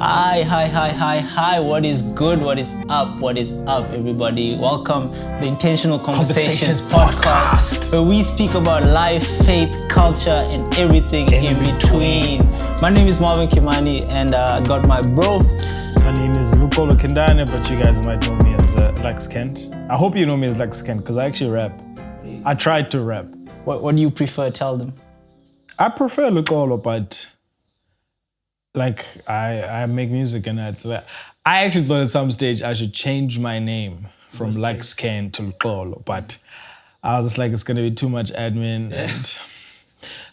Hi. What is good? What is up, everybody? Welcome to the Intentional Conversations podcast, where we speak about life, faith, culture, and everything in between. My name is Marvin Kimani, and I got my bro. My name is Luxolo Kentane, but you guys might know me as Lux Kent. I hope you know me as Lux Kent, because I actually rap. I tried to rap. What do you prefer? Tell them. I prefer Luxolo, but like I make music and that's like, I actually thought at some stage I should change my name from Lux Kent to Luxolo, but I was just like, it's gonna be too much admin. And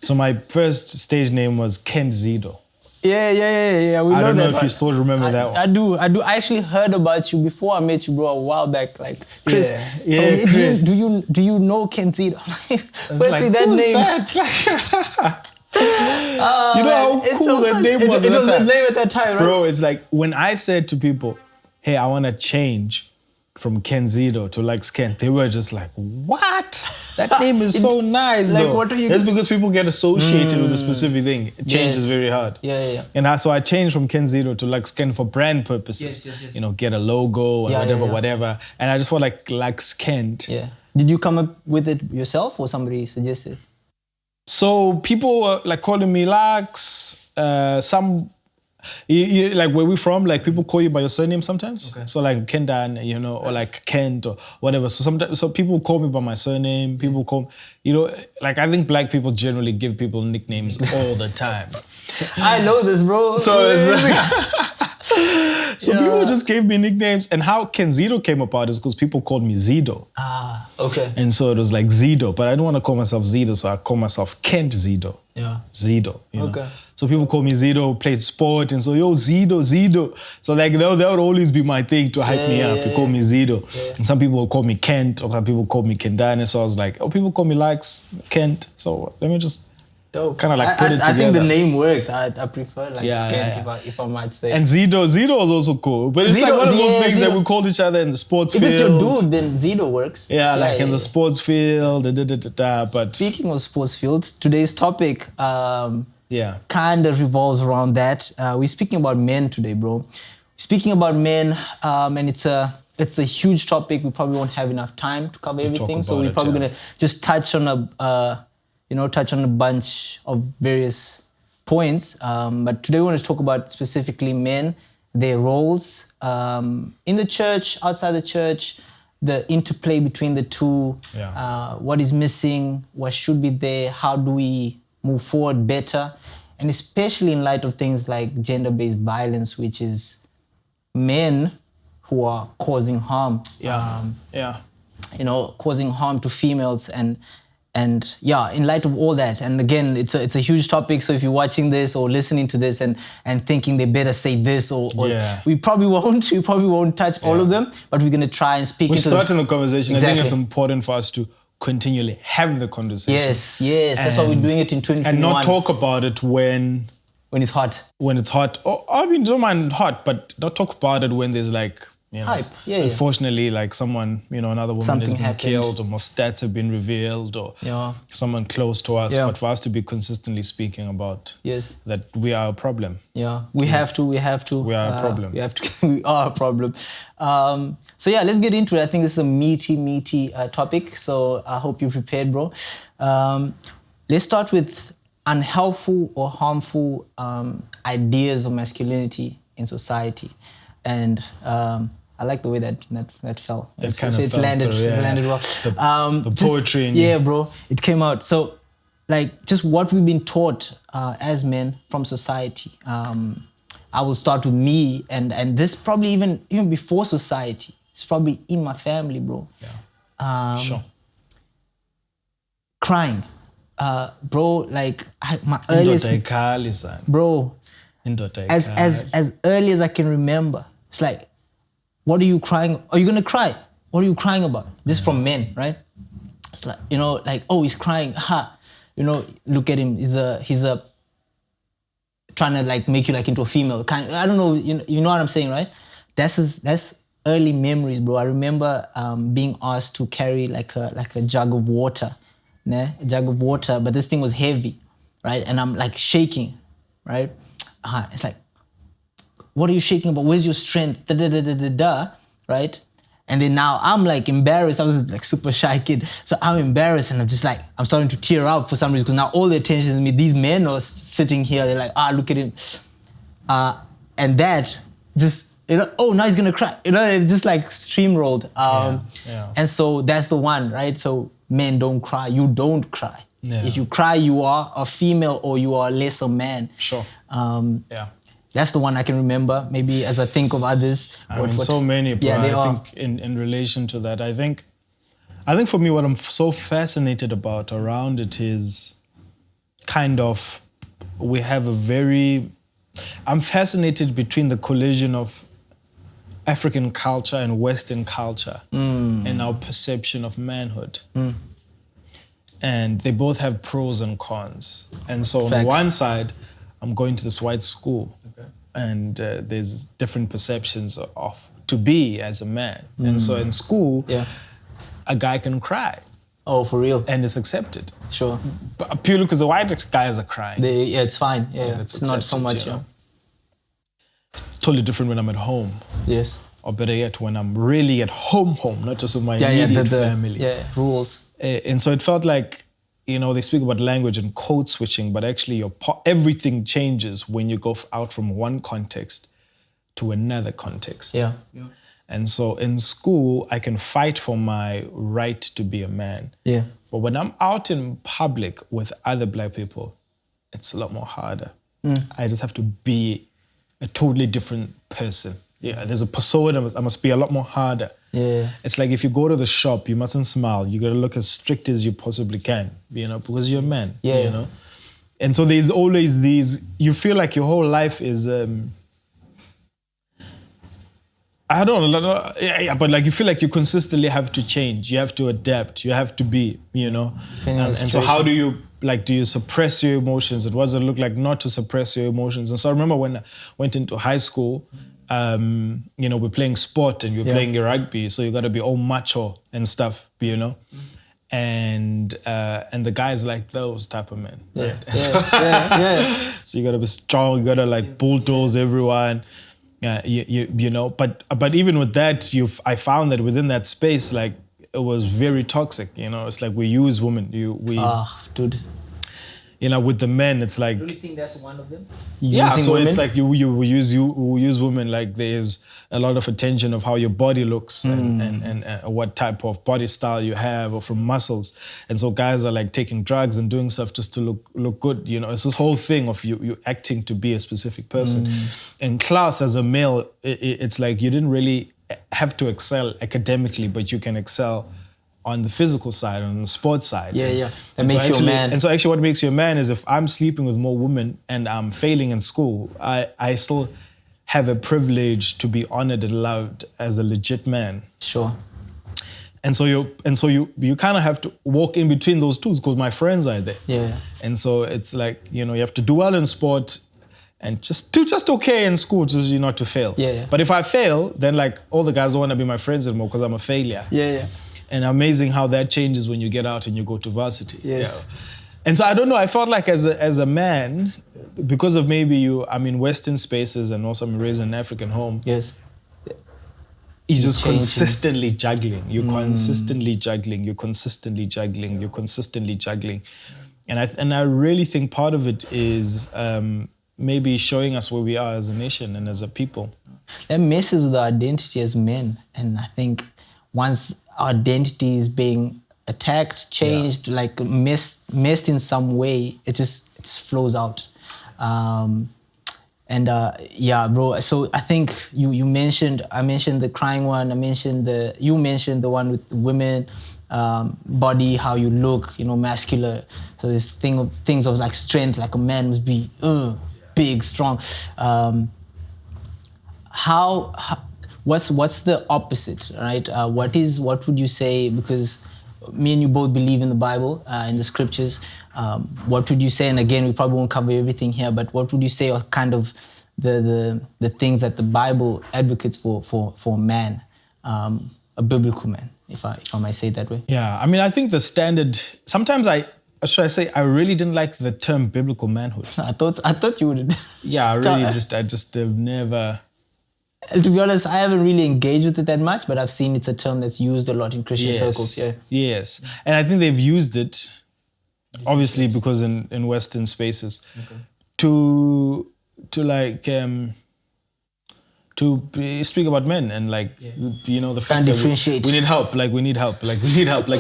so my first stage name was Kent Zido. Yeah. We I don't know that, if you still remember that one. I do. I actually heard about you before I met you, bro, a while back. Like Chris. Yeah, so Chris. Do you know Kent Zido? Firstly, like, that name. That? You know how cool that name was. It was the name at that time, right? Bro, it's like when I said to people, hey, I want to change from Kent Zido to Lux Kent, they were just like, what? That name is so nice, like, though. what are you That's because people get associated with a specific thing. Change is very hard. Yeah. And so I changed from Kent Zido to Lux Kent for brand purposes. Yes. You know, get a logo and whatever. And I just felt like Lux Kent. Yeah. Did you come up with it yourself or somebody suggested? So people were like calling me Lux. Like where we from, like people call you by your surname sometimes. Okay. So like Kentane, you know, or like Kent or whatever. So sometimes, people call me by my surname. People call, you know, like I think black people generally give people nicknames all the time. I know this, bro. So people just gave me nicknames, and how Kent Zido came about is because people called me Zido. Ah, okay. And so it was like Zido, but I didn't want to call myself Zido, so I call myself Kent Zido. Yeah. Zido. You okay. know? So people call me Zido, played sport, and so, yo, Zido. So like that would always be my thing to hype me up. You call me Zido. Yeah. And some people will call me Kent, or some people call me Kentane. So I was like, people call me Lux Kent. So let me just kind of like put it together. I think the name works. I prefer Kent, if I might say. And Zido was also cool. But it's like one of those things that we called each other in the sports field. If it's your dude, then Zido works. Yeah, like in the sports field. But speaking of sports fields, today's topic kind of revolves around that. We're speaking about men today, bro. Speaking about men, and it's a huge topic. We probably won't have enough time to cover everything. So we're probably gonna just touch on a bunch of various points. But today we want to talk about specifically men, their roles in the church, outside the church, the interplay between the two, what is missing, what should be there, how do we move forward better, and especially in light of things like gender-based violence, which is men who are causing harm. Causing harm to females and in light of all that, and again, it's a huge topic. So if you're watching this or listening to this and thinking they better say this or we probably won't touch all of them, but we're gonna try and speak. We're starting the conversation. Exactly. I think it's important for us to continually have the conversation. Yes. That's why we're doing it in 2021. And not talk about it when it's hot. When it's hot. Oh, I mean, don't mind hot, but not talk about it when there's like, you know, hype. Unfortunately, like someone, you know, another woman Something has been killed, or more stats have been revealed, or someone close to us. But for us to be consistently speaking about that we are a problem. Yeah, we have to. We are a problem. We are a problem. So let's get into it. I think this is a meaty topic. So I hope you're prepared, bro. Let's start with unhelpful or harmful ideas of masculinity in society, and I like the way that fell. It landed well. The poetry in you. Bro, it came out. So, like, just what we've been taught as men from society. I will start with me, and this probably even before society. It's probably in my family, bro. Yeah. Sure. Crying, bro. Like my earliest. Bro. As early as I can remember, it's like, what are you crying? Are you gonna cry? What are you crying about? This is from men, right? It's like, you know, like, oh, he's crying. You know, look at him. He's a trying to like make you like into a female. I don't know. You know what I'm saying, right? That's early memories, bro. I remember being asked to carry like a jug of water, a jug of water, but this thing was heavy, right? And I'm like shaking, right? It's like, what are you shaking about? Where's your strength? Da da da da da da, right? And then now I'm like embarrassed. I was like super shy kid. So I'm embarrassed and I'm just like, I'm starting to tear up for some reason because now all the attention is on me. These men are sitting here. They're like, look at him. And that just, oh, now he's going to cry. It just like streamrolled. And so that's the one, right? So men don't cry. You don't cry. Yeah. If you cry, you are a female or you are a lesser man. Sure. That's the one I can remember, maybe as I think of others. So many, bro. Yeah, I think in relation to that, I think for me, what I'm so fascinated about around it is kind of, I'm fascinated between the collision of African culture and Western culture and our perception of manhood. And they both have pros and cons. And so on one side, I'm going to this white school. And there's different perceptions of to be as a man. And so in school, a guy can cry. Oh, for real? And it's accepted. Sure. But purely because the white guys are crying. It's fine. Yeah, it's not so much. Totally different when I'm at home. Yes. Or better yet, when I'm really at home, not just with my immediate family. Yeah, rules. And so it felt like, they speak about language and code switching, but actually everything changes when you go out from one context to another context. Yeah. And so in school, I can fight for my right to be a man. Yeah. But when I'm out in public with other black people, it's a lot more harder. I just have to be a totally different person. Yeah, there's a persona. I must be a lot more harder. Yeah. It's like if you go to the shop, you mustn't smile. You got to look as strict as you possibly can, because you're a man. Yeah. And so there's always these. You feel like your whole life is. I don't know. Yeah, but like you feel like you consistently have to change. You have to adapt. You have to be. And so how do you do you suppress your emotions? What does it look like not to suppress your emotions? And so I remember when I went into high school. We're playing sport and you're playing rugby, so you got to be all macho and stuff, and the guys like those type of men. Yeah. Right? So you got to be strong. You got to bulldoze everyone. But even with that, I found that within that space, it was very toxic. It's like we use women. Dude. With the men, it's like. Do you think that's one of them? So women? It's like you use women like there's a lot of attention of how your body looks and what type of body style you have or from muscles, and so guys are taking drugs and doing stuff just to look good. It's this whole thing of you acting to be a specific person. In class, as a male, it's like you didn't really have to excel academically, but you can excel on the physical side, on the sports side. Yeah. That makes you a man. And so actually what makes you a man is if I'm sleeping with more women and I'm failing in school, I still have a privilege to be honored and loved as a legit man. Sure. And so you kind of have to walk in between those two because my friends are there. Yeah. And so it's like, you have to do well in sport and just do okay in school, just not to fail. Yeah. But if I fail, then all the guys don't want to be my friends anymore because I'm a failure. Yeah. And amazing how that changes when you get out and you go to varsity. Yes. And so I don't know, I felt like as a man, because of maybe I'm in Western spaces and also I'm raised in an African home. Yes. You're just consistently juggling. You're consistently juggling. You're consistently juggling. You're consistently juggling. And I really think part of it is maybe showing us where we are as a nation and as a people. That messes with our identity as men. And I think once our identity is being attacked, changed, messed in some way, it flows out. Bro. So I think I mentioned the crying one. You mentioned the one with women, body, how you look, muscular. So this things of strength, like a man must be big, strong. What's the opposite, right? What would you say? Because me and you both believe in the Bible, in the scriptures. What would you say? And again, we probably won't cover everything here, but what would you say are kind of the things that the Bible advocates for a man, a biblical man, if I might say it that way? Yeah, I mean, I think the standard. Sometimes should I say, I really didn't like the term biblical manhood. I thought you would. Yeah, I just have never. To be honest, I haven't really engaged with it that much, but I've seen it's a term that's used a lot in Christian circles. Yeah. Yes, and I think they've used it, obviously, because in Western spaces, to speak about men and the fact that we need help, we need help,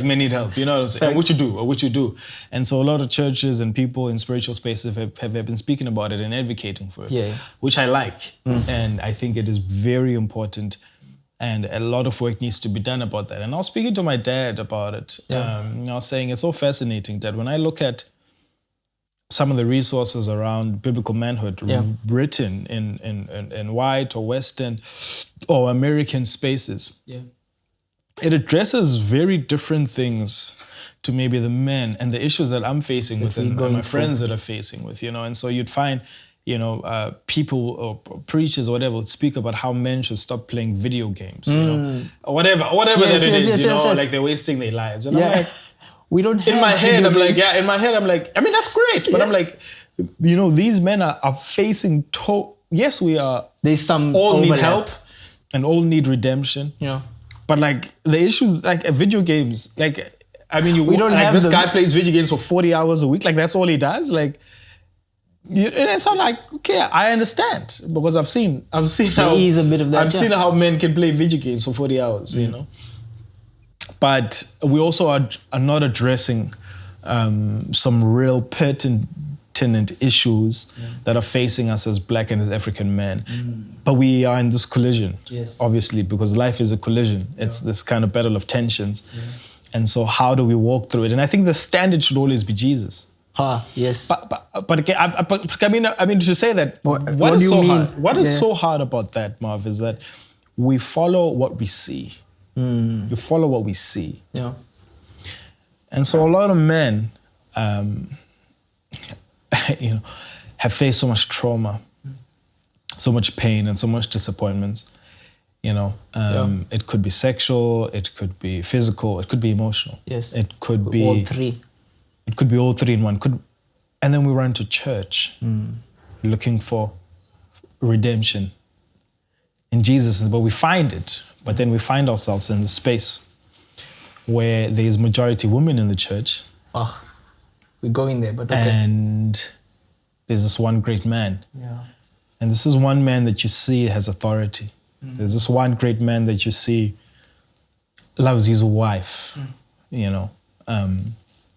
men need help, you know what I'm saying? And what you do. And so a lot of churches and people in spiritual spaces have been speaking about it and advocating for it, which I like. And I think it is very important, and a lot of work needs to be done about that. And I was speaking to my dad about it. I was saying it's so fascinating that when I look at some of the resources around biblical manhood written in white or Western or American spaces, it addresses very different things to maybe the men and the issues that I'm facing with and my friends that are facing with, And so you'd find, people or preachers or whatever would speak about how men should stop playing video games, or whatever that it is, like they're wasting their lives. And I'm like, we don't have in my head, I'm like, I mean, that's great. But I'm like, these men are facing, yes, we are. There's some all overlap. Need help and all need redemption. Yeah. But the issues, video games, we don't have this guy plays video games for 40 hours a week. That's all he does. And it's not like, okay, I understand, because I've seen how is a bit of that, I've seen how men can play video games for 40 hours, But we also are not addressing some real pertinent issues that are facing us as Black and as African men. But we are in this collision, obviously, because life is a collision. It's this kind of battle of tensions. And so how do we walk through it? And I think the standard should always be Jesus. Yes. But I mean to say that, what is so hard? What is so hard about that, Marv, is that we follow what we see. You follow what we see. Yeah. And so a lot of men, have faced so much trauma, so much pain, and so much disappointments. It could be sexual, it could be physical, it could be emotional. Yes. It could be all three. It could be all three in one. And then we run to church looking for redemption in Jesus, but we find it. But then we find ourselves in the space where there is majority women in the church. We're going there, but okay. And there's this one great man. Yeah. And this is one man that you see has authority. There's this one great man that you see loves his wife,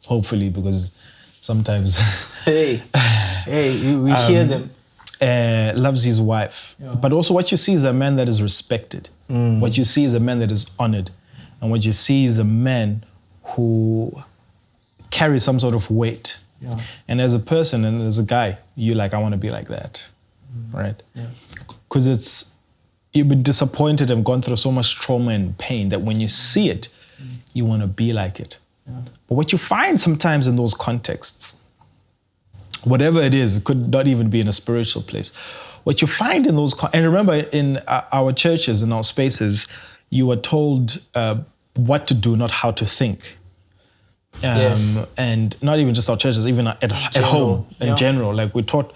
hopefully, because sometimes... we hear them. Loves his wife. Yeah. But also what you see is a man that is respected. What you see is a man that is honored. And what you see is a man who carries some sort of weight. Yeah. And as a person and as a guy, you're like, I want to be like that, right? Because you've been disappointed and gone through so much trauma and pain that when you see it, you want to be like it. Yeah. But what you find sometimes in those contexts, whatever it is, it could not even be in a spiritual place. What you find in those, and remember in our churches, in our spaces, you are told what to do, not how to think. And not even just our churches, even at home in general. We're taught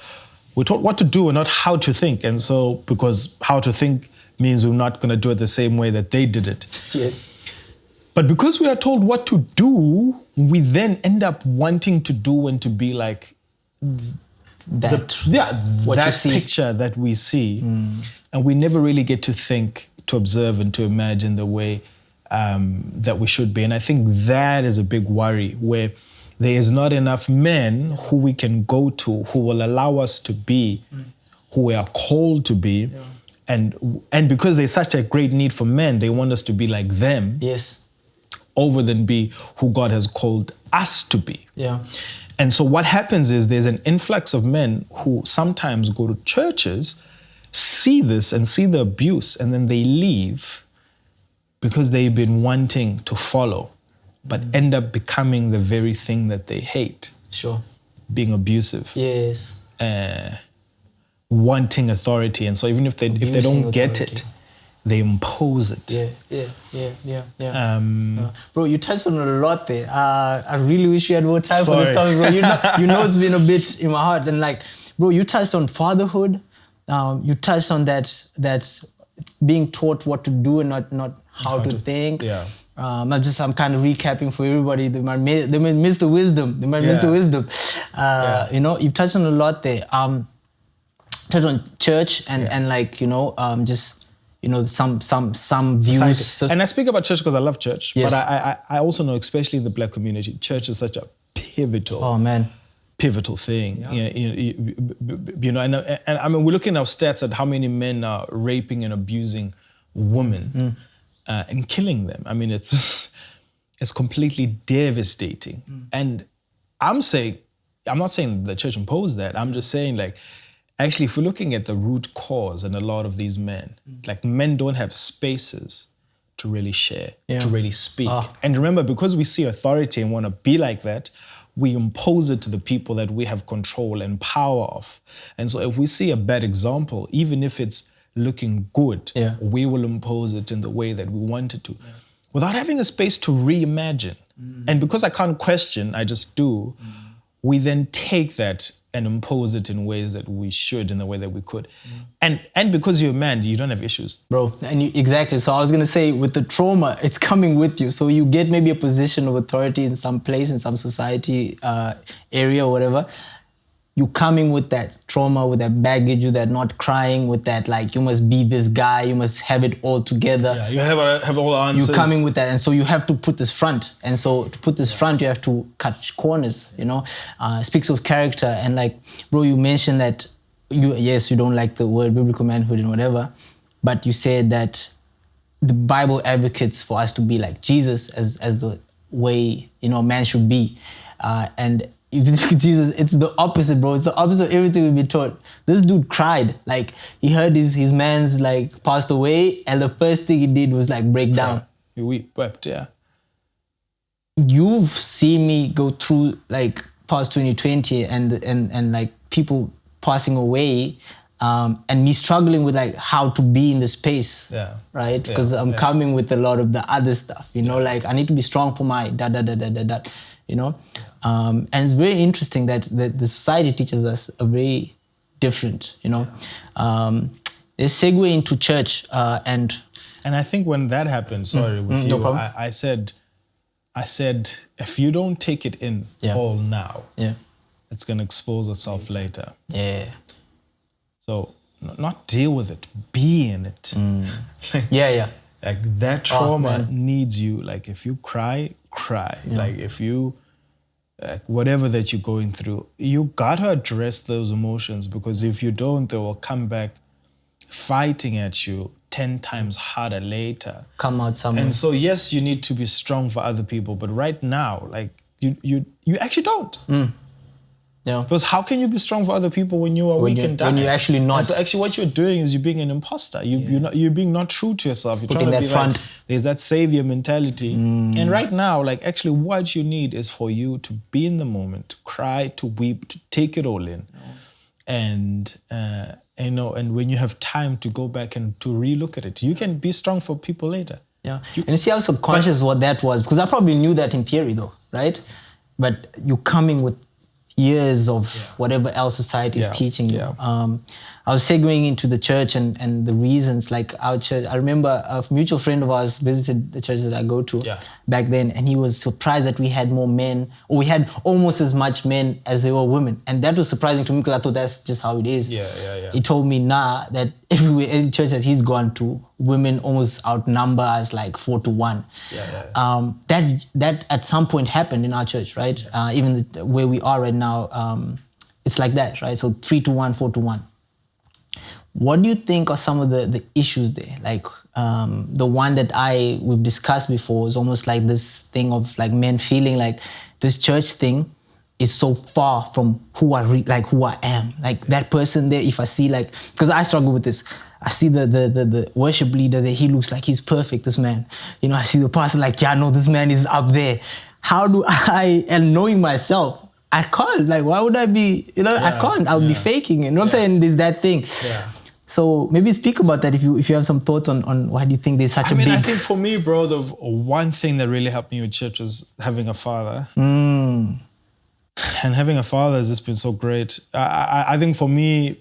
what to do and not how to think. And so, because how to think means we're not going to do it the same way that they did it. Yes. But because we are told what to do, we then end up wanting to do and to be like that picture that we see. And we never really get to think, to observe, and to imagine the way that we should be. And I think that is a big worry, where there is not enough men who we can go to, who will allow us to be who we are called to be. And because there's such a great need for men, they want us to be like them. Yes. Over than be who God has called us to be. Yeah. And so what happens is there's an influx of men who sometimes go to churches, see this and see the abuse, and then they leave because they've been wanting to follow, but end up becoming the very thing that they hate. Sure. Being abusive. Yes. Wanting authority. And so even if they don't get it, they impose it. Yeah. Bro, you touched on a lot there. I really wish you had more time for this topic, bro. You know it's been a bit in my heart. And like, bro, you touched on fatherhood. You touched on that being taught what to do and not how to think. Yeah. I'm kind of recapping for everybody. They might miss the wisdom. You know, you've touched on a lot there. Touched on church and like, you know, just, you know, some views. And I speak about church because I love church. Yes. But I also know, especially in the Black community, church is such a pivotal thing. Yeah. You know, and I mean, we're looking at our stats at how many men are raping and abusing women and killing them. I mean, it's completely devastating. And I'm not saying the church imposed that. I'm just saying, like, actually, if we're looking at the root cause in a lot of these men, like, men don't have spaces to really share, to really speak. And remember, because we see authority and want to be like that, we impose it to the people that we have control and power of. And so if we see a bad example, even if it's looking good, we will impose it in the way that we want it to, without having a space to reimagine. And because I can't question, I just do, we then take that and impose it in ways that we should, in the way that we could. And because you're a man, you don't have issues. Bro, and exactly. So I was going to say, with the trauma, it's coming with you. So you get maybe a position of authority in some place, in some society area or whatever. You coming with that trauma, with that baggage, with that not crying, with that, like, you must be this guy, you must have it all together. Yeah, you have all the answers. You're coming with that, and so you have to put this front. And so to put this front, you have to cut corners, you know. Speaks of character. And like, bro, you mentioned that you don't like the word biblical manhood and whatever, but you said that the Bible advocates for us to be like Jesus as the way, you know, man should be. And if you look at Jesus, it's the opposite, bro. It's the opposite of everything we've been taught. This dude cried. Like, he heard his man's, like, passed away, and the first thing he did was, like, break down. He wept, yeah. You've seen me go through, like, past 2020 and like, people passing away, and me struggling with, like, how to be in the space, right? Because I'm coming with a lot of the other stuff, you know, like, I need to be strong for my you know? And it's very interesting that the society teaches us a very different, you know. There's segue into church and I think when that happened, with you, no problem. I said, if you don't take it in all now, it's going to expose itself later. Yeah. So not deal with it, be in it. Like, that trauma needs you. Like, if you cry. Like, if you, whatever that you're going through, you gotta address those emotions, because if you don't, they will come back fighting at you 10 times harder later. Come out somewhere. And so, yes, you need to be strong for other people, but right now, like, you actually don't. Yeah. Because how can you be strong for other people when you are weak and dying? When you're actually not. And so actually what you're doing is you're being an imposter. You're being not true to yourself. You're Putting trying to that be front. like, there's that savior mentality. And right now, like, actually what you need is for you to be in the moment, to cry, to weep, to take it all in. And you know, and when you have time to go back and to relook at it, you can be strong for people later. Yeah. And you see how subconscious what that was, because I probably knew that in theory though, right? But you're coming with years of whatever else society is teaching you. I was segueing into the church and the reasons, like our church. I remember a mutual friend of ours visited the church that I go to back then, and he was surprised that we had more men, or we had almost as much men as there were women. And that was surprising to me, because I thought that's just how it is. He told me, that everywhere, any church that he's gone to, women almost outnumber us like 4 to 1. That at some point happened in our church, right? Even where we are right now, it's like that, right? So 3 to 1, 4 to 1. What do you think are some of the issues there? Like the one that we've discussed before is almost like this thing of like men feeling like this church thing is so far from who I am. Like that person there, if I see, like, because I struggle with this. I see the worship leader there, he looks like he's perfect, this man. You know, I see the pastor like, this man is up there. How do I, and knowing myself, I can't, like, why would I be, I can't, I'll be faking, you know what I'm saying? There's that thing. So maybe speak about that if you have some thoughts on why do you think there's such a big... I think for me, bro, the one thing that really helped me with church was having a father. Mm. And having a father has just been so great. I think for me,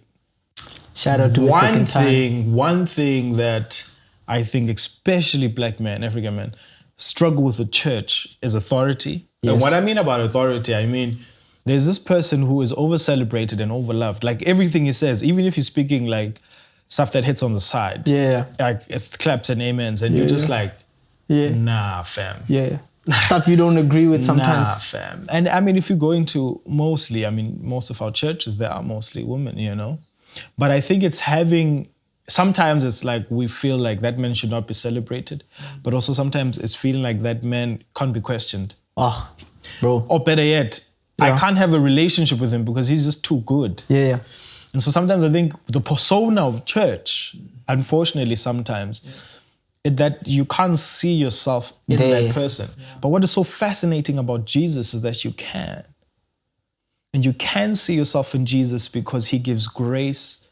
shout out to Mr. Kentane. One thing that I think especially black men, African men, struggle with the church is authority. Yes. And what I mean about authority, I mean, there's this person who is over-celebrated and over-loved. Like everything he says, even if he's speaking like stuff that hits on the side. Yeah. Like it's claps and amens and you're just like, nah, fam. Yeah. Stuff you don't agree with sometimes. Nah, fam. And I mean, if you go into most of our churches, there are mostly women, you know. But I think it's sometimes it's like we feel like that man should not be celebrated. But also sometimes it's feeling like that man can't be questioned. Oh, bro. Or better yet, I can't have a relationship with him because he's just too good. Yeah. And so sometimes I think the persona of church, unfortunately sometimes, that you can't see yourself in that person. Yeah. But what is so fascinating about Jesus is that you can. And you can see yourself in Jesus because he gives grace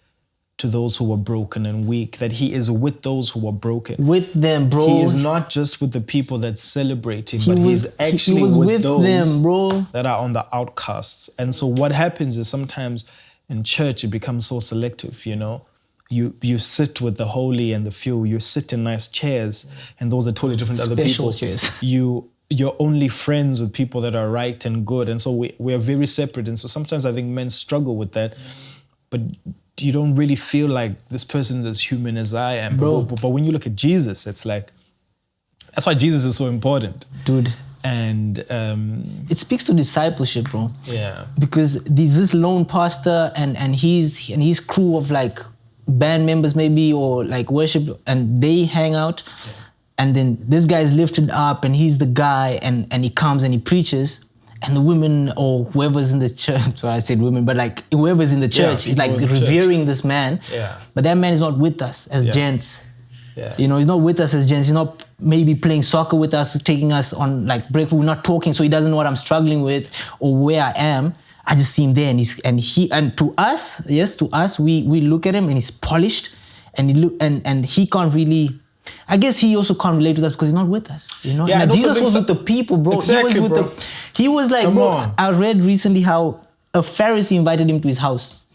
to those who are broken and weak, that he is with those who are broken. With them, bro. He is not just with the people that celebrate him, but he's actually with those them, bro, that are on the outcasts. And so what happens is sometimes in church it becomes so selective, you know. You sit with the holy and the few. You sit in nice chairs, and those are totally different other people. Chairs. You're only friends with people that are right and good, and so we are very separate. And so sometimes I think men struggle with that, but you don't really feel like this person's as human as I am. But when you look at Jesus, it's like that's why Jesus is so important, dude. And it speaks to discipleship, bro. Yeah, because there's this lone pastor and his crew of like band members maybe or like worship, and they hang out, and then this guy is lifted up and he's the guy, and he comes and he preaches, and the women or whoever's in the church, so I said women, but like whoever's in the church is like revering this man, but that man is not with us as gents. You know, he's not with us as gents. He's not maybe playing soccer with us, taking us on like breakfast. We're not talking, so he doesn't know what I'm struggling with or where I am. I just see him there, and to us, we look at him and he's polished, and he can't really. I guess he also can't relate with us because he's not with us, you know. Yeah, Jesus was with the people, bro. Exactly, he was like, bro. I read recently how a Pharisee invited him to his house,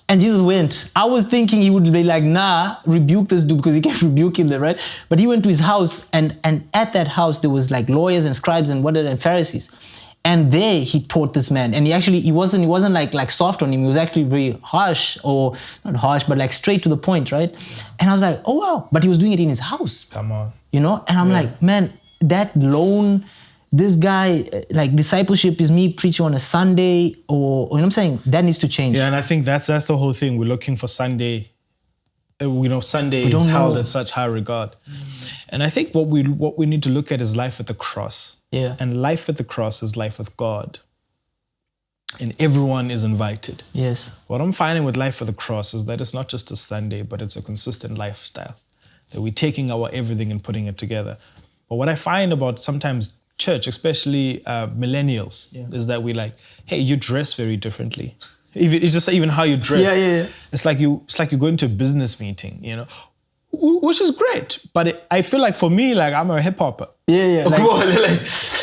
and Jesus went. I was thinking he would be like, nah, rebuke this dude because he can't rebuke him, right? But he went to his house, and at that house there was like lawyers and scribes and and Pharisees. And there he taught this man, and he wasn't like soft on him. He was actually very harsh, or not harsh, but like straight to the point, right? And I was like, oh wow! But he was doing it in his house. Come on, you know. And I'm like, man, that lone, this guy, like discipleship is me preaching on a Sunday, or you know what I'm saying? That needs to change. Yeah, and I think that's the whole thing. We're looking for Sunday. Sunday is held in such high regard. And I think what we need to look at is life at the cross. Yeah. And life at the cross is life with God. And everyone is invited. Yes. What I'm finding with life at the cross is that it's not just a Sunday, but it's a consistent lifestyle. That we're taking our everything and putting it together. But what I find about sometimes church, especially millennials, is that we like, hey, you dress very differently. It's just even how you dress. Yeah. It's like you're going to a business meeting, you know, which is great. But I feel like for me, like I'm a hip hopper. Yeah.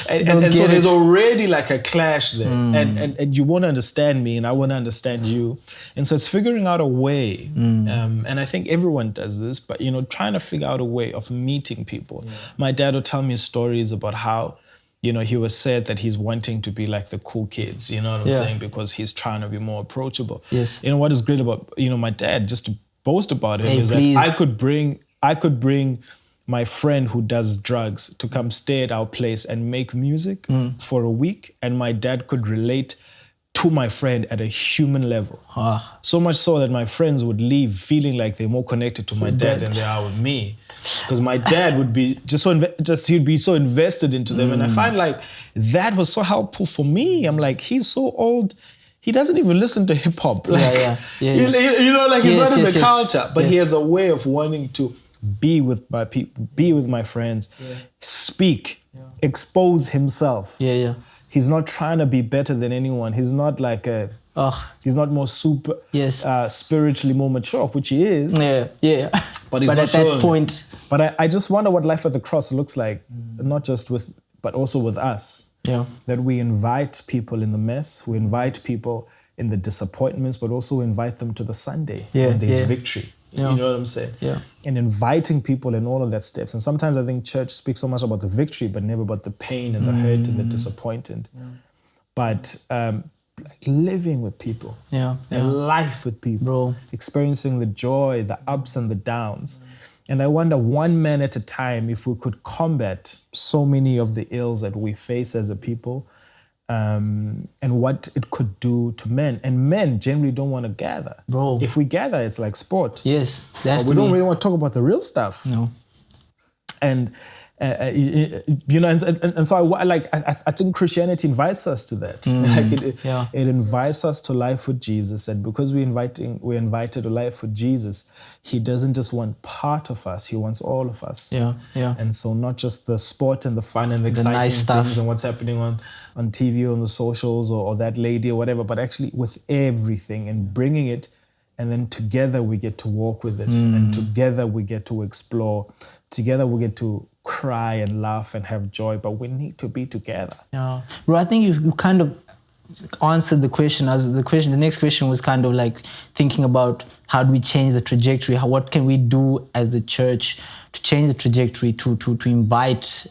And so there's already like a clash there, and you want to understand me, and I want to understand you, and so it's figuring out a way. And I think everyone does this, but you know, trying to figure out a way of meeting people. Yeah. My dad would tell me stories about how, you know, he was said that he's wanting to be like the cool kids, you know what I'm saying? Because he's trying to be more approachable. Yes. You know, what is great about, you know, my dad, just to boast about him, is that I could bring my friend who does drugs to come stay at our place and make music for a week, and my dad could relate to my friend at a human level. So much so that my friends would leave feeling like they're more connected to my dad than they are with me. Because my dad would be he'd be so invested into them. And I find like that was so helpful for me. I'm like, he's so old, he doesn't even listen to hip hop. Like, you know, like he's not in the culture, but he has a way of wanting to be with my people, be with my friends, speak, expose himself. He's not trying to be better than anyone. He's not like a He's not more super spiritually more mature, which he is. Yeah. But he's not at that point. But I just wonder what life at the cross looks like, not just but also with us. Yeah. That we invite people in the mess, we invite people in the disappointments, but also invite them to the Sunday when there's victory. Yeah. You know what I'm saying? Yeah. And inviting people in all of that steps. And sometimes I think church speaks so much about the victory, but never about the pain and the hurt and the disappointment. Yeah. But like living with people, life with people, bro, experiencing the joy, the ups and the downs. And I wonder, one man at a time, if we could combat so many of the ills that we face as a people, and what it could do to men. And men generally don't want to gather. Bro. If we gather, it's like sport. Yes. We don't really want to talk about the real stuff. No. And you know, and so I think Christianity invites us to that. It invites us to life with Jesus, and because we're invited to life with Jesus, He doesn't just want part of us; He wants all of us. Yeah. And so not just the sport and the fun and the exciting nice stuff things and what's happening on TV, on the socials, or that lady or whatever, but actually with everything and bringing it, and then together we get to walk with it, and together we get to explore. Together we get to cry and laugh and have joy, but we need to be together. Yeah, bro. I think you kind of answered the question. The next question was kind of like thinking about how do we change the trajectory? What can we do as the church to change the trajectory to invite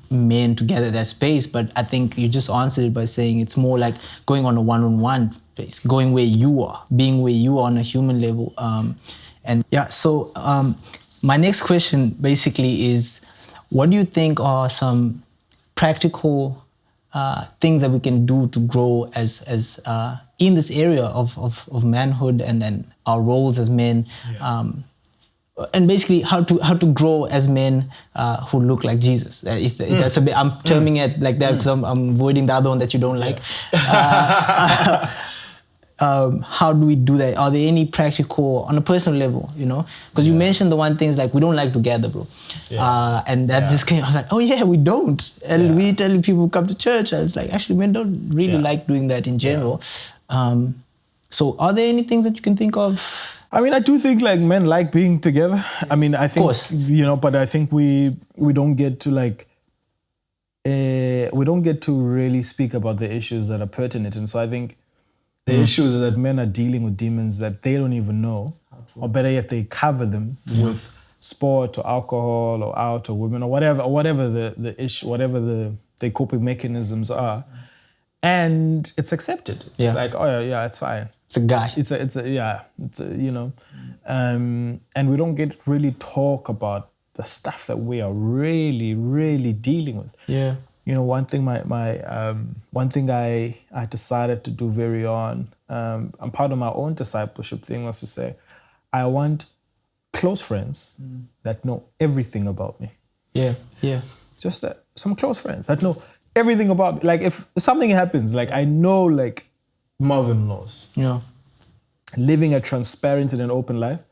men to gather that space? But I think you just answered it by saying it's more like going on a one-on-one base, going where you are, being where you are on a human level. My next question basically is, what do you think are some practical things that we can do to grow as in this area of manhood and then our roles as men, and basically how to grow as men who look like Jesus? That's a bit, I'm terming it like that because I'm avoiding the other one that you don't like. How do we do that? Are there any practical, on a personal level, you know? Because you mentioned the one things like we don't like to gather, bro. And that just came, I was like, oh yeah, we don't. And we tell people come to church, and it's like, actually, men don't really like doing that in general. So are there any things that you can think of? I mean, I do think like men like being together. Yes. I mean, I think, you know, but I think we don't get to like, we don't get to really speak about the issues that are pertinent. And so I think the issue is that men are dealing with demons that they don't even know, or better yet, they cover them with sport or alcohol or out or women or whatever the issue, whatever their coping mechanisms are, and it's accepted. It's like, oh yeah, it's fine. It's a guy. It's a you know, and we don't get to really talk about the stuff that we are really, really dealing with. Yeah. You know, one thing one thing I decided to do very on, and part of my own discipleship thing was to say, I want close friends that know everything about me. Yeah. Just some close friends that know everything about me. Like if something happens, like I know like Marvin knows. Yeah. Living a transparent and an open life,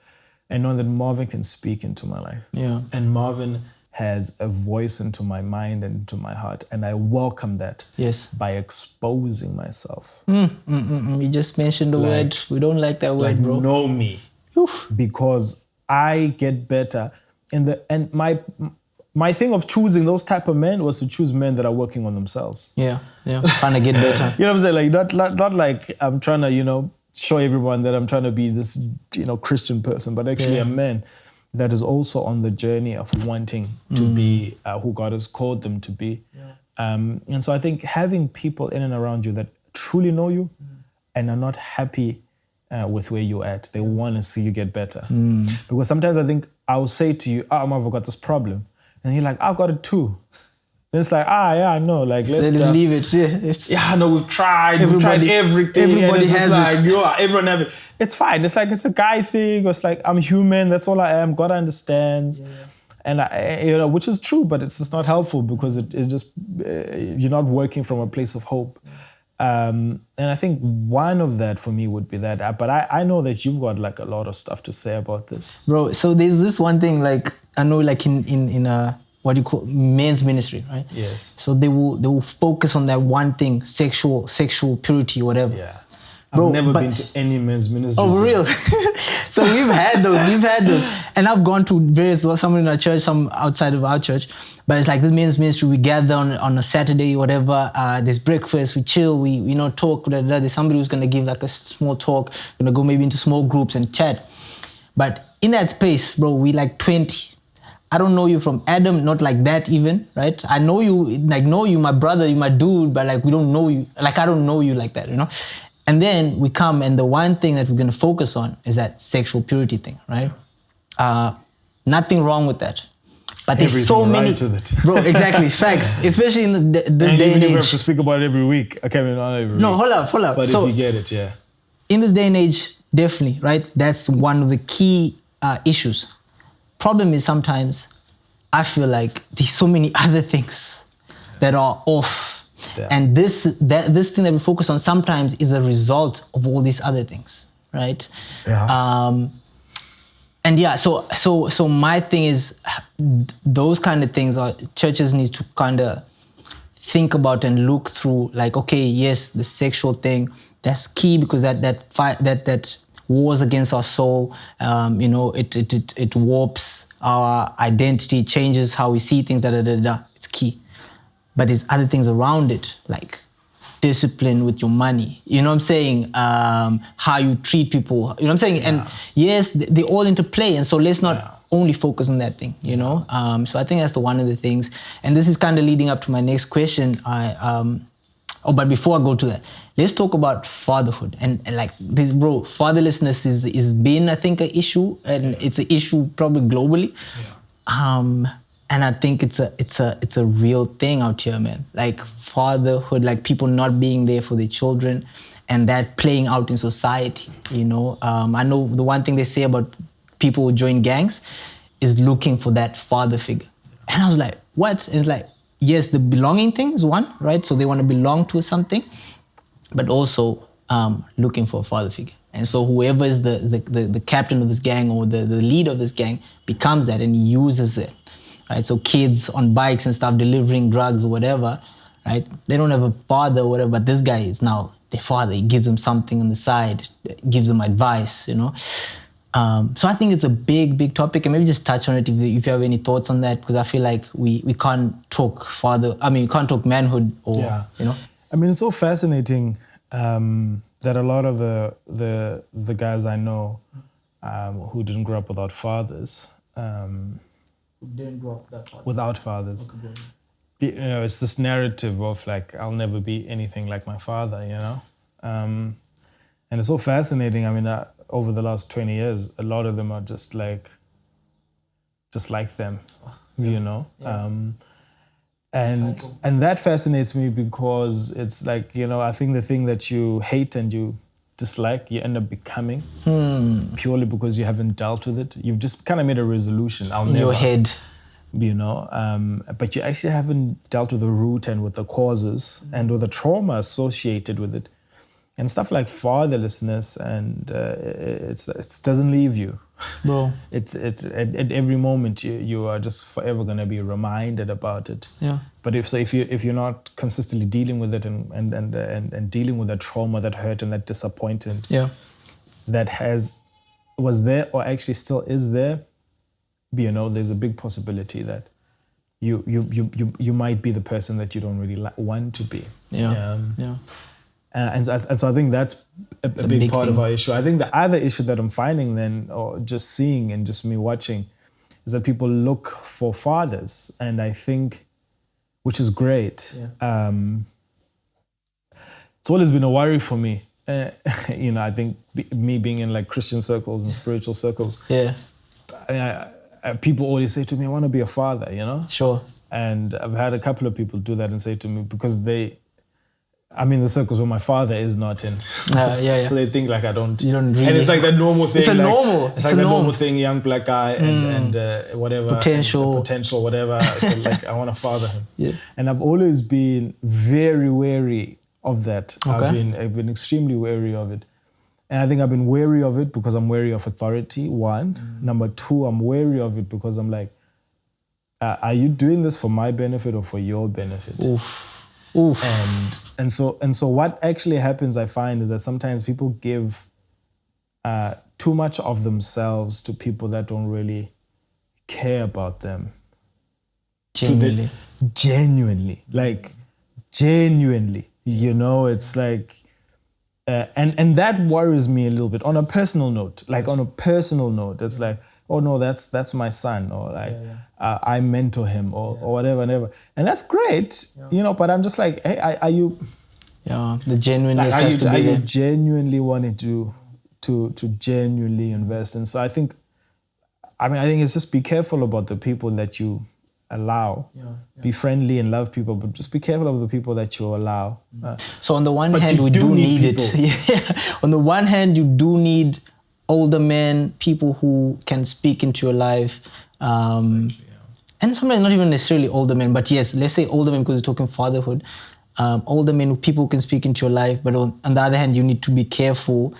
I know that Marvin can speak into my life. Yeah. And Marvin has a voice into my mind and into my heart, and I welcome that. Yes. By exposing myself. You just mentioned the word. We don't like that word, bro. Know me. Oof. Because I get better. And my thing of choosing those type of men was to choose men that are working on themselves. Yeah. Trying to get better. You know what I'm saying? Like not like I'm trying to, you know, show everyone that I'm trying to be this, you know, Christian person, but actually a man that is also on the journey of wanting to be who God has called them to be. Yeah. And so I think having people in and around you that truly know you and are not happy with where you're at, they want to see you get better. Because sometimes I think I'll say to you, I've got this problem. And you're like, I've got it too. And it's like, I know, like, let's just leave it. Yeah, no, we've tried everything. Everybody has it. Everyone has it. It's fine. It's like, it's a guy thing. It's like, I'm human. That's all I am. God understands. Yeah. And you know, which is true, but it's just not helpful because it's just, you're not working from a place of hope. And I think one of that for me would be that, but I know that you've got like a lot of stuff to say about this. Bro, so there's this one thing, like, I know like in what do you call men's ministry, right? Yes. So they will focus on that one thing, sexual purity, whatever. Yeah. I've never been to any men's ministry. Oh, real? So we've had those. And I've gone to various, some in our church, some outside of our church. But it's like this men's ministry, we gather on a Saturday, whatever. There's breakfast, we chill, we talk. There's somebody who's going to give like a small talk, going to go maybe into small groups and chat. But in that space, bro, we like 20. I don't know you from Adam, not like that even, right? I know you, my brother, you my dude, but like we don't know you. Like I don't know you like that, you know? And then we come, and the one thing that we're going to focus on is that sexual purity thing, right? Nothing wrong with that. But there's everything so many... right with it. Bro, exactly, facts. Especially in the and day even and if we age. have to speak about it every week. Okay, not every week. No, hold up. But so, if you get it, yeah. In this day and age, definitely, right? That's one of the key issues. Problem is sometimes I feel like there's so many other things that are off. Yeah. And this thing that we focus on sometimes is a result of all these other things, right? Yeah. And yeah, so my thing is those kind of things are churches need to kind of think about and look through. Like, okay, yes, the sexual thing, that's key because that wars against our soul. It warps our identity, changes how we see things. It's key. But there's other things around it, like discipline with your money. You know what I'm saying? How you treat people. You know what I'm saying? Yeah. And yes, they all interplay. And so let's not only focus on that thing, you know? So I think that's one of the things. And this is kind of leading up to my next question. But before I go to that, let's talk about fatherhood. And like this, bro, fatherlessness is been, I think, an issue. And it's an issue probably globally. Yeah. And I think it's a real thing out here, man. Like fatherhood, like people not being there for their children, and that playing out in society. You know, I know the one thing they say about people who join gangs is looking for that father figure. And I was like, what? And it's like, yes, the belonging thing is one, right? So they want to belong to something, but also looking for a father figure. And so whoever is the captain of this gang or the leader of this gang becomes that, and he uses it. Right? So kids on bikes and stuff delivering drugs or whatever, right? They don't have a father or whatever, but this guy is now their father. He gives them something on the side, gives them advice, you know? So I think it's a big, big topic, and maybe just touch on it if you have any thoughts on that, because I feel like we can't talk we can't talk manhood or, you know? I mean, it's so fascinating that a lot of the guys I know who didn't grow up without fathers, didn't grow up that far. Without fathers. Okay. You know, it's this narrative of like, I'll never be anything like my father, you know? And it's so fascinating. I mean, over the last 20 years, a lot of them are just like them, you know? Yeah. And that fascinates me because it's like, you know, I think the thing that you hate and you dislike, you end up becoming purely because you haven't dealt with it. You've just kind of made a resolution. In your head. You know, but you actually haven't dealt with the root and with the causes and with the trauma associated with it. And stuff like fatherlessness, and it doesn't leave you. Bro. It's at every moment you are just forever gonna be reminded about it. Yeah. But if you're not consistently dealing with it and dealing with that trauma, that hurt and that disappointment, that was there or actually still is there, you know, there's a big possibility that you might be the person that you don't really want to be. Yeah. And so I think that's a big part of our issue. I think the other issue that I'm finding then, or just seeing and just me watching, is that people look for fathers. And I think, which is great, it's always been a worry for me. You know, I think me being in like Christian circles and spiritual circles, people always say to me, I want to be a father, you know? Sure. And I've had a couple of people do that and say to me, because I'm in the circles where my father is not in. So they think like I don't. You don't really. And it's like that normal thing. It's like that normal thing, young black guy and whatever. Potential, whatever. So like I want to father him. Yeah. And I've always been very wary of that. Okay. I've been extremely wary of it. And I think I've been wary of it because I'm wary of authority, one. Number two, I'm wary of it because I'm like, are you doing this for my benefit or for your benefit? Oof. Oof. And so what actually happens, I find, is that sometimes people give too much of themselves to people that don't really care about them. Genuinely, you know, it's like, and that worries me a little bit on a personal note. It's like, oh no, that's my son, or like, I mentor him, or whatever, and that's great, you know. But I'm just like, hey, are you? Yeah, the genuineness has to be there. Are you genuinely wanting to genuinely invest? And so I think it's just be careful about the people that you allow. Be friendly and love people, but just be careful of the people that you allow. So on the one hand, we do need it. On the one hand, you do need older men, people who can speak into your life. And sometimes not even necessarily older men, but yes, let's say older men because we're talking fatherhood. Older men, people who can speak into your life, but on the other hand, you need to be careful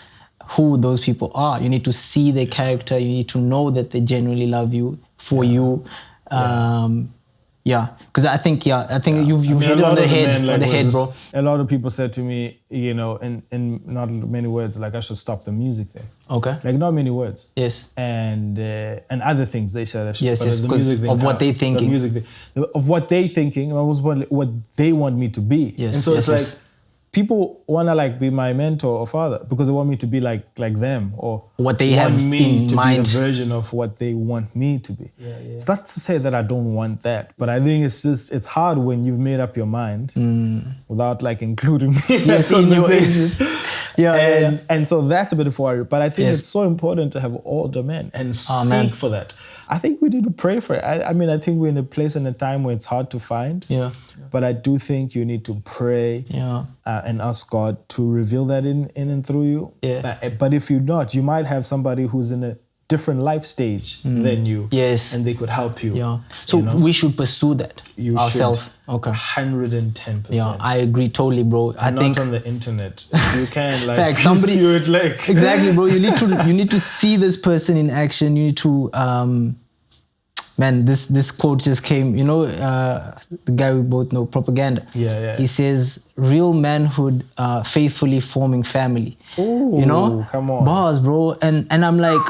who those people are. You need to see their character. You need to know that they genuinely love you for you. Because I think you've hit it on the head, bro. A lot of people said to me, you know, in not many words, like I should stop the music thing. Okay. Like not many words. Yes. And other things they said I should. Yes, the music thing, of what they thinking. The music thing, of what they thinking, was what they want me to be. Yes. And so it's like, people want to like be my mentor or father because they want me to be like them, or what they have me in to mind. be the version of what they want me to be. It's not to say that I don't want that, but I think it's hard when you've made up your mind without like including me in that conversation. And so that's a bit of a worry. But I think it's so important to have older men and seek for that. I think we need to pray for it. I think we're in a place and a time where it's hard to find. But I do think you need to pray and ask God to reveal that in and through you. But if you're not, you might have somebody who's in a different life stage than you. Yes. And they could help you. So we should pursue that ourselves. Okay. 110%. Yeah, I agree totally, bro. I think not on the internet. If you can like pursue it like exactly, bro. You need to see this person in action. You need to man, this quote just came, you know, the guy we both know, Propaganda. He says, real manhood, faithfully forming family. Ooh, you know? Come on. Bars, bro. And I'm like,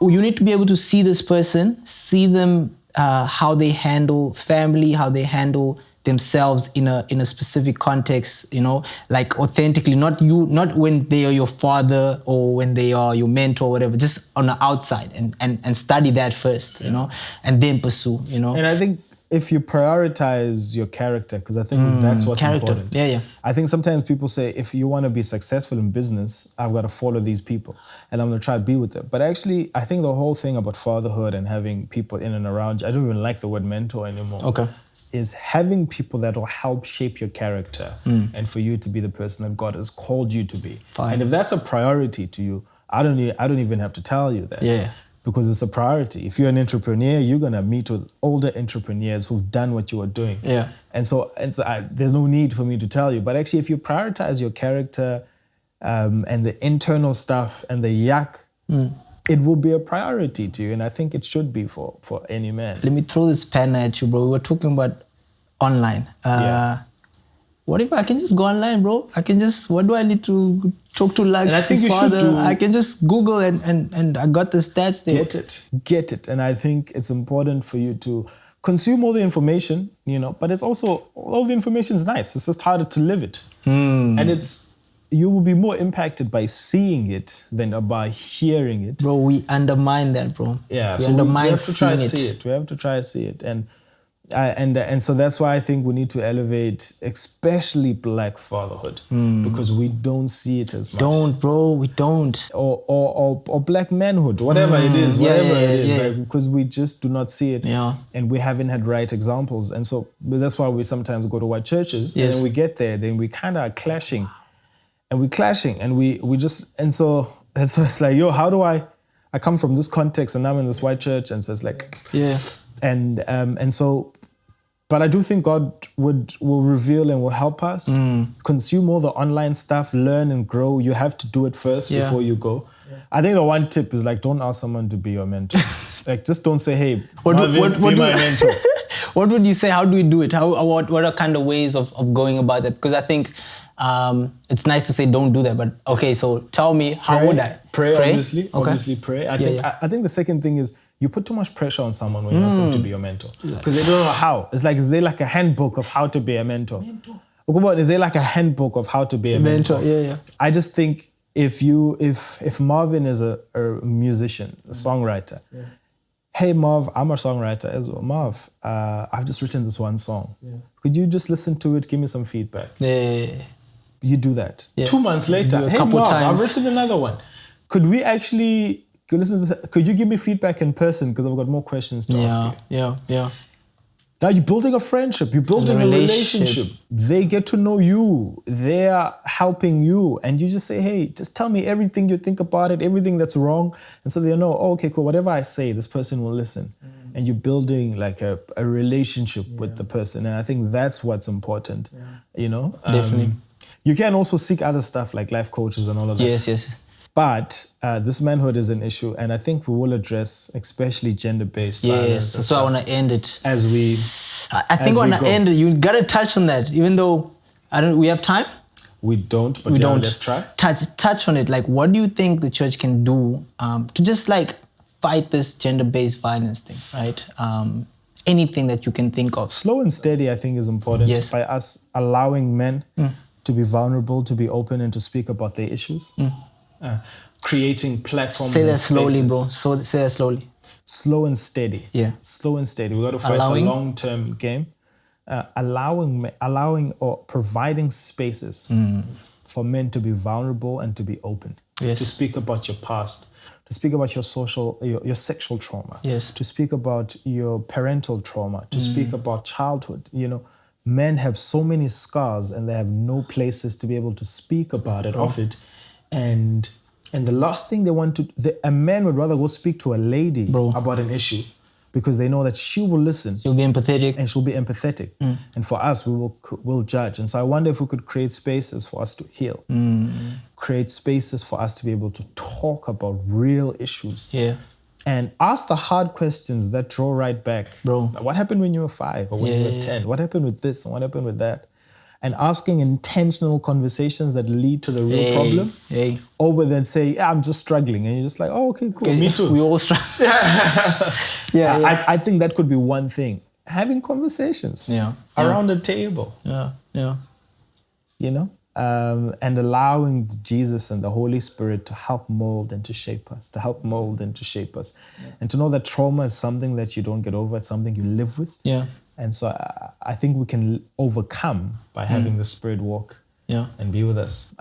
you need to be able to see this person, see them, how they handle family, how they handle themselves in a specific context, you know, like authentically, not when they are your father or when they are your mentor or whatever, just on the outside and study that first, you know, and then pursue, you know. And I think if you prioritize your character, because I think that's what's important. I think sometimes people say, if you want to be successful in business, I've got to follow these people and I'm going to try to be with them. But actually, I think the whole thing about fatherhood and having people in and around you, I don't even like the word mentor anymore. Okay. Is having people that will help shape your character and for you to be the person that God has called you to be. Fine. And if that's a priority to you, I don't even have to tell you that. Because it's a priority. If you're an entrepreneur, you're gonna meet with older entrepreneurs who've done what you are doing. And so there's no need for me to tell you. But actually, if you prioritize your character and the internal stuff and the yak, it will be a priority to you, and I think it should be for any man. Let me throw this pen at you, bro. We were talking about online. What if I can just go online, bro? What do I need to talk to Lux? And I think you father? should do. I can just Google and I got the stats there. Get it. And I think it's important for you to consume all the information, you know, but it's also, all the information is nice. It's just harder to live it. And you will be more impacted by seeing it than by hearing it. Bro, we undermine that, bro. Yeah, so we have to try to see it. We have to try to see it. And so that's why I think we need to elevate, especially Black fatherhood, because we don't see it as much. We don't. Or Black manhood, whatever it is, like, because we just do not see it, and we haven't had right examples. And so that's why we sometimes go to white churches, and then we get there, then we kind of are clashing. And so it's like, yo, how do I come from this context and I'm in this white church, and so it's like, and so, but I do think God will reveal and will help us consume all the online stuff, learn and grow. You have to do it first before you go. I think the one tip is like, don't ask someone to be your mentor. Like, just don't say, hey, Marvin, be my mentor. What would you say? How do we do it? What are kind of ways of going about that? Because I think it's nice to say don't do that, but okay, so tell me, how would I? Pray? Obviously pray. I think the second thing is you put too much pressure on someone when you ask them to be your mentor. Because they don't know how. It's like, is there like a handbook of how to be a mentor? Is there like a handbook of how to be a mentor? Yeah. I just think if Marvin is a musician, a songwriter, hey Marv, I'm a songwriter as well. Marv, I've just written this one song. Could you just listen to it, give me some feedback? You do that. 2 months later, hey Marv, I've written another one. Could we actually listen to this? Could you give me feedback in person? Because I've got more questions to ask you. Yeah. Now you're building a friendship, you're building a relationship. They get to know you, they're helping you. And you just say, hey, just tell me everything you think about it, everything that's wrong. And so they know, oh, okay, cool, whatever I say, this person will listen. And you're building like a relationship with the person. And I think that's what's important, you know? Definitely. You can also seek other stuff like life coaches and all of that. Yes. But this manhood is an issue, and I think we will address especially gender-based violence. Yes, so I want to end it. As we I think I want to end it. You got to touch on that, even though we have time? We don't, but let's try. Touch on it. Like, what do you think the church can do to just like fight this gender-based violence thing, right? Anything that you can think of. Slow and steady, I think, is important. Yes. By us allowing men to be vulnerable, to be open, and to speak about their issues. Creating platforms. Say that slowly, bro. Say that slowly. Slow and steady. Yeah. Slow and steady. We got to fight the long-term game. Allowing or providing spaces for men to be vulnerable and to be open. Yes. To speak about your past. To speak about your your sexual trauma. Yes. To speak about your parental trauma. To speak about childhood. You know, men have so many scars and they have no places to be able to speak about it, of it. And the last thing they want to, a man would rather go speak to a lady about an issue because they know that she will listen. She'll be empathetic. And she'll be empathetic. And for us, we'll judge. And so I wonder if we could create spaces for us to heal. Create spaces for us to be able to talk about real issues. Yeah. And ask the hard questions that draw right back. Bro. What happened when you were 5 or when you were 10? What happened with this and what happened with that? And asking intentional conversations that lead to the real problem over than say, I'm just struggling. And you're just like, oh, okay, cool. Me too. We all struggle. I think that could be one thing. Having conversations around the table. Yeah. You know? And allowing Jesus and the Holy Spirit to help mold and to shape us, And to know that trauma is something that you don't get over. It's something you live with. Yeah. And so I think we can overcome by having the Spirit walk and be with us.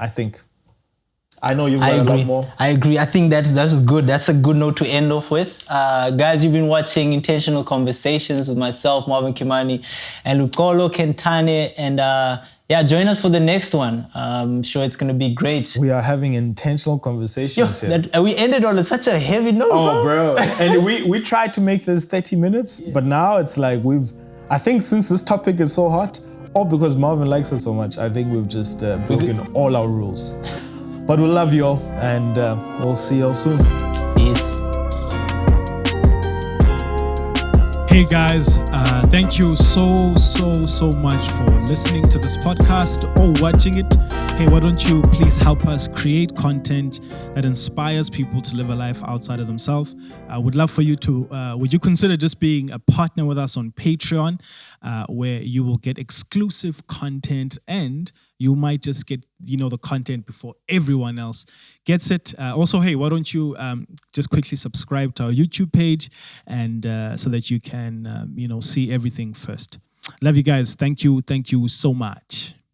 I know you've got a lot more. I agree. I think that's good. That's a good note to end off with. Guys, you've been watching Intentional Conversations with myself, Marvin Kimani, and Luxolo Kentane. And join us for the next one. I'm sure it's going to be great. We are having intentional conversations here. We ended on such a heavy note, bro. And we tried to make this 30 minutes, but now it's like I think since this topic is so hot, or because Marvin likes it so much, I think we've just broken all our rules. But we love you all, and we'll see you all soon. Peace. Hey guys, thank you so much for listening to this podcast or watching it. Hey, why don't you please help us create content that inspires people to live a life outside of themselves? I would love for you to, would you consider just being a partner with us on Patreon, where you will get exclusive content and you might just get, the content before everyone else gets it. Also, hey, why don't you just quickly subscribe to our YouTube page and so that you can, see everything first. Love you guys. Thank you so much.